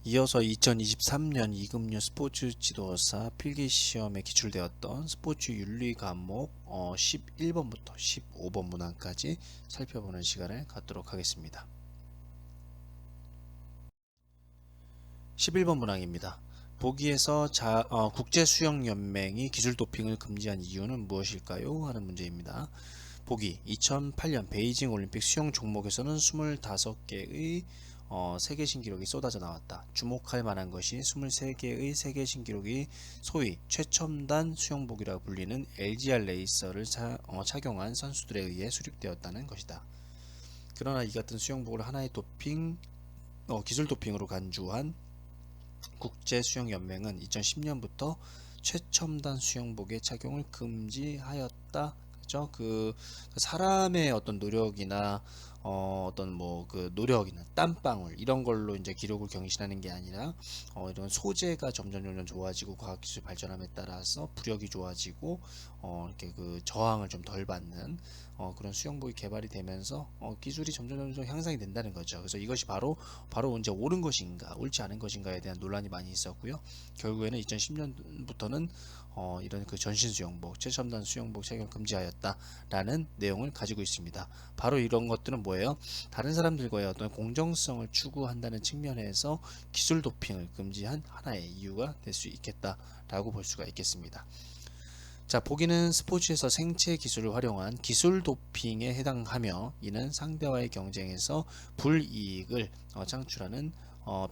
이어서 2023년 이금융 스포츠 지도사 필기시험에 기출되었던 스포츠 윤리 과목 11번부터 15번 문항까지 살펴보는 시간을 갖도록 하겠습니다. 11번 문항입니다. 보기에서 국제수영연맹이 기술도핑을 금지한 이유는 무엇일까요? 하는 문제입니다. 보기 2008년 베이징 올림픽 수영 종목에서는 25개의 세계 신기록이 쏟아져 나왔다. 주목할 만한 것이 23개의 세계 신기록이 소위 최첨단 수영복이라고 불리는 LGR 레이서를 착용한 선수들에 의해 수립되었다는 것이다. 그러나 이 같은 수영복을 하나의 기술 도핑으로 간주한 국제수영연맹은 2010년부터 최첨단 수영복의 착용을 금지하였다. 그렇죠? 그 사람의 어떤 노력이나 어떤 뭐 그 노력이나 땀방울 이런 걸로 이제 기록을 경신하는 게 아니라 이런 소재가 점점 좋아지고 과학기술 발전함에 따라서 부력이 좋아지고 이렇게 그 저항을 좀 덜 받는 그런 수영복이 개발이 되면서 기술이 점점 향상이 된다는 거죠. 그래서 이것이 바로 이제 옳은 것인가 옳지 않은 것인가에 대한 논란이 많이 있었고요. 결국에는 2010년부터는 이런 그 전신 수영복, 최첨단 수영복 착용을 금지하였다라는 내용을 가지고 있습니다. 바로 이런 것들은 뭐예요? 다른 사람들과의 어떤 공정성을 추구한다는 측면에서 기술 도핑을 금지한 하나의 이유가 될 수 있겠다라고 볼 수가 있겠습니다. 자, 보기는 스포츠에서 생체 기술을 활용한 기술 도핑에 해당하며 이는 상대와의 경쟁에서 불이익을 창출하는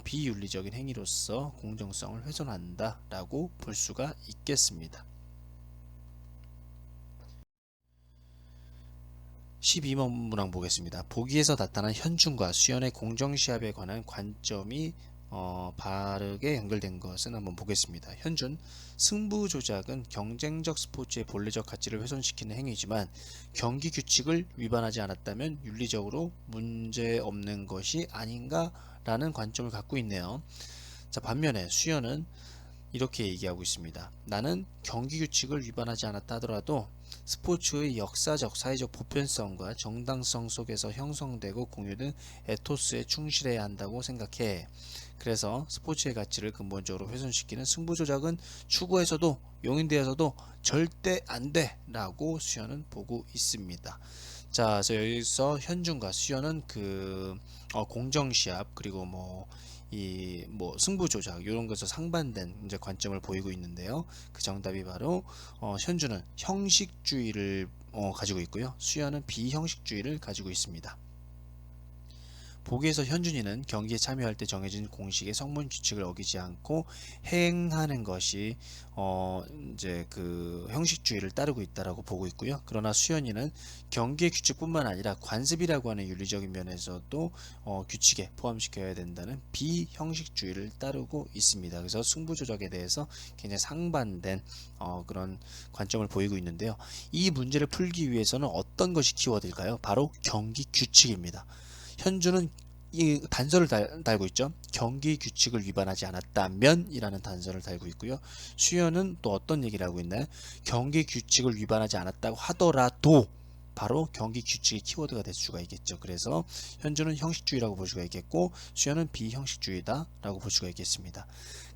비윤리적인 행위로서 공정성을 훼손한다 라고 볼 수가 있겠습니다. 12번 문항 보겠습니다. 보기에서 나타난 현준과 수연의 공정시합에 관한 관점이 바르게 연결된 것은 한번 보겠습니다. 현준, 승부 조작은 경쟁적 스포츠의 본래적 가치를 훼손시키는 행위지만 경기 규칙을 위반하지 않았다면 윤리적으로 문제 없는 것이 아닌가 라는 관점을 갖고 있네요. 자, 반면에 수연은 이렇게 얘기하고 있습니다. 나는 경기 규칙을 위반하지 않았다 하더라도 스포츠의 역사적, 사회적 보편성과 정당성 속에서 형성되고 공유된 에토스에 충실해야 한다고 생각해. 그래서 스포츠의 가치를 근본적으로 훼손시키는 승부 조작은 추구에서도 용인대에서도 절대 안 돼! 라고 수연은 보고 있습니다. 자, 그래서 여기서 현준과 수연은 공정시합 그리고 승부 조작 이런 것에서 상반된 이제 관점을 보이고 있는데요. 그 정답이 바로 현주는 형식주의를 가지고 있고요. 수연은 비형식주의를 가지고 있습니다. 보기에서 현준이는 경기에 참여할 때 정해진 공식의 성문 규칙을 어기지 않고 행하는 것이 이제 그 형식주의를 따르고 있다라고 보고 있고요. 그러나 수연이는 경기의 규칙뿐만 아니라 관습이라고 하는 윤리적인 면에서도 규칙에 포함시켜야 된다는 비형식주의를 따르고 있습니다. 그래서 승부 조작에 대해서 굉장히 상반된 그런 관점을 보이고 있는데요. 이 문제를 풀기 위해서는 어떤 것이 키워드일까요? 바로 경기 규칙입니다. 현주는 이 단서를 달고 있죠. 경기 규칙을 위반하지 않았다면 이라는 단서를 달고 있고요. 수연은 또 어떤 얘기를 하고 있나요? 경기 규칙을 위반하지 않았다고 하더라도 바로 경기 규칙의 키워드가 될 수가 있겠죠. 그래서 현주는 형식주의라고 볼 수가 있겠고 수연은 비형식주의다 라고 볼 수가 있겠습니다.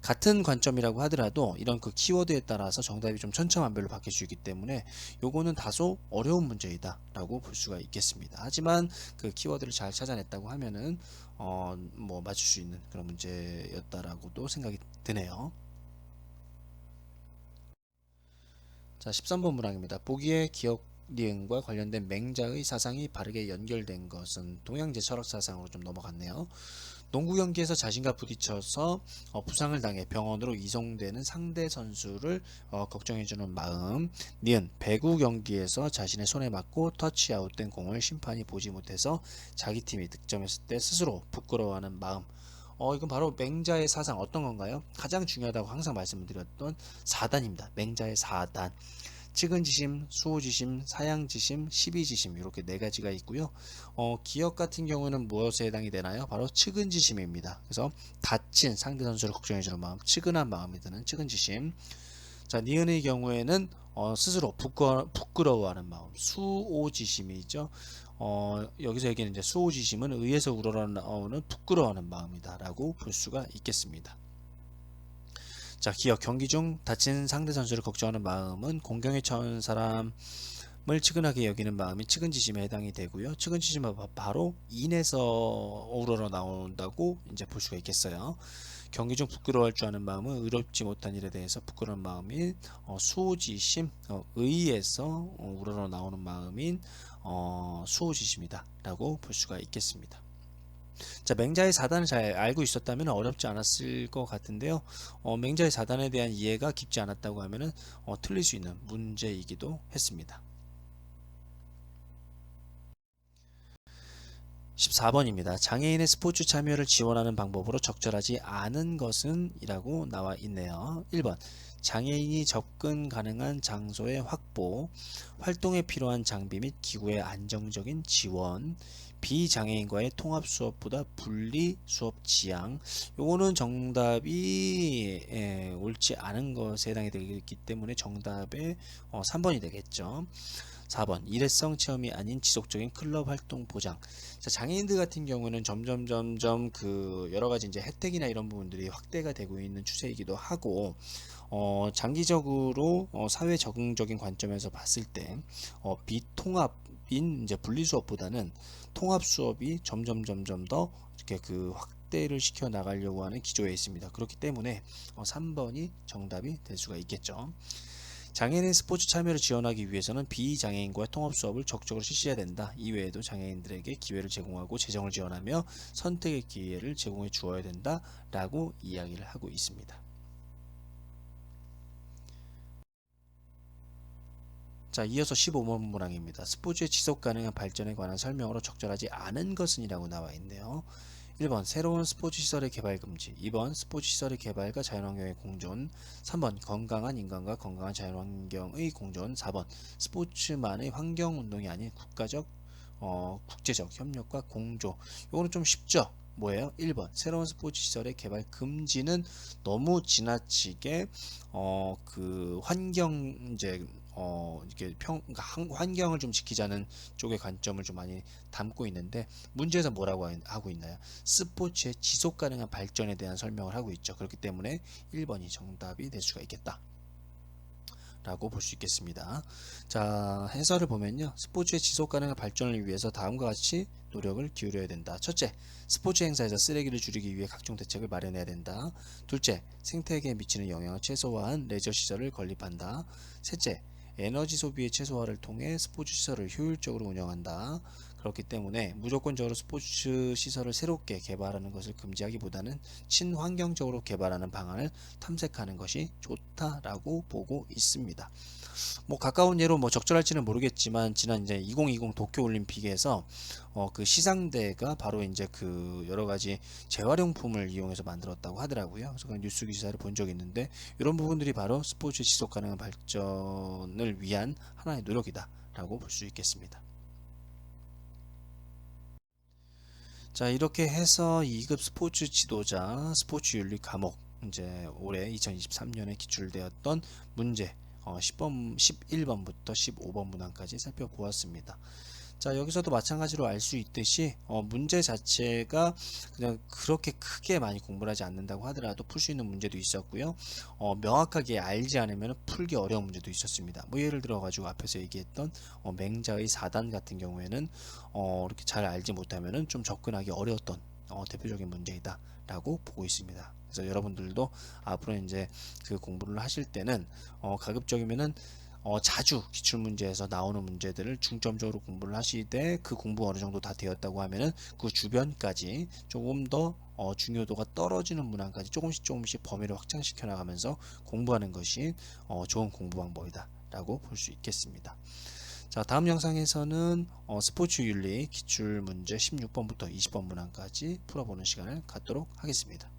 같은 관점이라고 하더라도 이런 그 키워드에 따라서 정답이 좀 천차만별로 바뀔 수 있기 때문에 요거는 다소 어려운 문제이다 라고 볼 수가 있겠습니다. 하지만 그 키워드를 잘 찾아냈다고 하면은 맞출 수 있는 그런 문제였다라고도 생각이 드네요. 자, 13번 문항입니다. 보기에 기억 니은과 관련된 맹자의 사상이 바르게 연결된 것은 동양제 철학 사상으로 좀 넘어갔네요. 농구 경기에서 자신과 부딪혀서 부상을 당해 병원으로 이송되는 상대 선수를 걱정해주는 마음. 니은 배구 경기에서 자신의 손에 맞고 터치아웃된 공을 심판이 보지 못해서 자기 팀이 득점했을 때 스스로 부끄러워하는 마음. 이건 바로 맹자의 사상 어떤 건가요? 가장 중요하다고 항상 말씀을 드렸던 4단입니다. 맹자의 4단. 측은지심, 수호지심, 사양지심, 시비지심 이렇게 네 가지가 있고요. 기억 같은 경우는 무엇에 해당이 되나요? 바로 측은지심입니다. 그래서 다친 상대 선수를 걱정해주는 마음, 측은한 마음이 드는 측은지심. 자, 니은의 경우에는 스스로 부끄러워하는 마음, 수오지심이죠. 여기서 얘기하는 이제 수오지심은 의에서 우러나오는 부끄러워하는 마음이다라고 볼 수가 있겠습니다. 자, 기억 경기 중 다친 상대 선수를 걱정하는 마음은 공경에 처한 사람을 측은하게 여기는 마음이 측은지심에 해당이 되고요. 측은지심은 바로 인에서 우러러 나온다고 이제 볼 수가 있겠어요. 경기 중 부끄러워할 줄 아는 마음은 의롭지 못한 일에 대해서 부끄러운 마음인 수오지심, 의에서 우러러 나오는 마음인 수오지심이다 라고 볼 수가 있겠습니다. 자, 맹자의 사단을 잘 알고 있었다면 어렵지 않았을 것 같은데요. 맹자의 사단에 대한 이해가 깊지 않았다고 하면은 틀릴 수 있는 문제이기도 했습니다. 14번입니다. 장애인의 스포츠 참여를 지원하는 방법으로 적절하지 않은 것은? 이라고 나와 있네요. 1번 장애인이 접근 가능한 장소의 확보, 활동에 필요한 장비 및 기구의 안정적인 지원, 비장애인과의 통합 수업보다 분리 수업 지향. 요거는 정답이 옳지 않은 것에 해당이 되기 때문에 정답의 3번이 되겠죠. 4번 일회성 체험이 아닌 지속적인 클럽 활동 보장. 자, 장애인들 같은 경우는 점점 그 여러 가지 이제 혜택이나 이런 부분들이 확대가 되고 있는 추세이기도 하고, 장기적으로 사회 적응적인 관점에서 봤을 때 비통합인 이제 분리 수업보다는 통합 수업이 점점 더 이렇게 그 확대를 시켜 나가려고 하는 기조에 있습니다. 그렇기 때문에 3번이 정답이 될 수가 있겠죠. 장애인 스포츠 참여를 지원하기 위해서는 비장애인과의 통합 수업을 적극적으로 실시해야 된다. 이외에도 장애인들에게 기회를 제공하고 재정을 지원하며 선택의 기회를 제공해 주어야 된다 라고 이야기를 하고 있습니다. 자, 이어서 15번 문항입니다. 스포츠의 지속 가능한 발전에 관한 설명으로 적절하지 않은 것은? 이라고 나와 있네요. 1번 새로운 스포츠 시설의 개발 금지, 2번 스포츠 시설의 개발과 자연환경의 공존, 3번 건강한 인간과 건강한 자연환경의 공존, 4번 스포츠만의 환경운동이 아닌 국제적 협력과 공조. 요거는 좀 쉽죠? 뭐예요? 1번 새로운 스포츠 시설의 개발 금지는 너무 지나치게 그 환경 이제 이렇게 그러니까 환경을 좀 지키자는 쪽의 관점을 좀 많이 담고 있는데, 문제에서 뭐라고 하고 있나요? 스포츠의 지속 가능한 발전에 대한 설명을 하고 있죠. 그렇기 때문에 1번이 정답이 될 수가 있겠다 라고 볼 수 있겠습니다. 자, 해설을 보면요, 스포츠의 지속 가능한 발전을 위해서 다음과 같이 노력을 기울여야 된다. 첫째, 스포츠 행사에서 쓰레기를 줄이기 위해 각종 대책을 마련해야 된다. 둘째, 생태계에 미치는 영향을 최소화한 레저 시설을 건립한다. 셋째, 에너지 소비의 최소화를 통해 스포츠 시설을 효율적으로 운영한다. 그렇기 때문에 무조건적으로 스포츠 시설을 새롭게 개발하는 것을 금지하기보다는 친환경적으로 개발하는 방안을 탐색하는 것이 좋다라고 보고 있습니다. 뭐 가까운 예로 뭐 적절할지는 모르겠지만, 지난 이제 2020 도쿄 올림픽에서 그 시상대가 바로 이제 그 여러 가지 재활용품을 이용해서 만들었다고 하더라고요. 그래서 그 뉴스 기사를 본 적이 있는데, 이런 부분들이 바로 스포츠 지속 가능한 발전을 위한 하나의 노력이다라고 볼 수 있겠습니다. 자, 이렇게 해서 2급 스포츠 지도자 스포츠 윤리 과목, 이제 올해 2023년에 기출되었던 문제 10번, 11번부터 15번 문항까지 살펴보았습니다. 자, 여기서도 마찬가지로 알 수 있듯이 문제 자체가 그냥 그렇게 크게 많이 공부를 하지 않는다고 하더라도 풀 수 있는 문제도 있었고요. 명확하게 알지 않으면 풀기 어려운 문제도 있었습니다. 뭐 예를 들어 가지고 앞에서 얘기했던 맹자의 4단 같은 경우에는 이렇게 잘 알지 못하면은 좀 접근하기 어려웠던 대표적인 문제이다 라고 보고 있습니다. 그래서 여러분들도 앞으로 이제 그 공부를 하실 때는 가급적이면은 자주 기출문제에서 나오는 문제들을 중점적으로 공부를 하시되, 그 공부 어느 정도 다 되었다고 하면은 그 주변까지 조금 더 중요도가 떨어지는 문항까지 조금씩 범위를 확장시켜 나가면서 공부하는 것이 좋은 공부 방법이다 라고 볼 수 있겠습니다. 자, 다음 영상에서는 스포츠 윤리 기출문제 16번부터 20번 문항까지 풀어보는 시간을 갖도록 하겠습니다.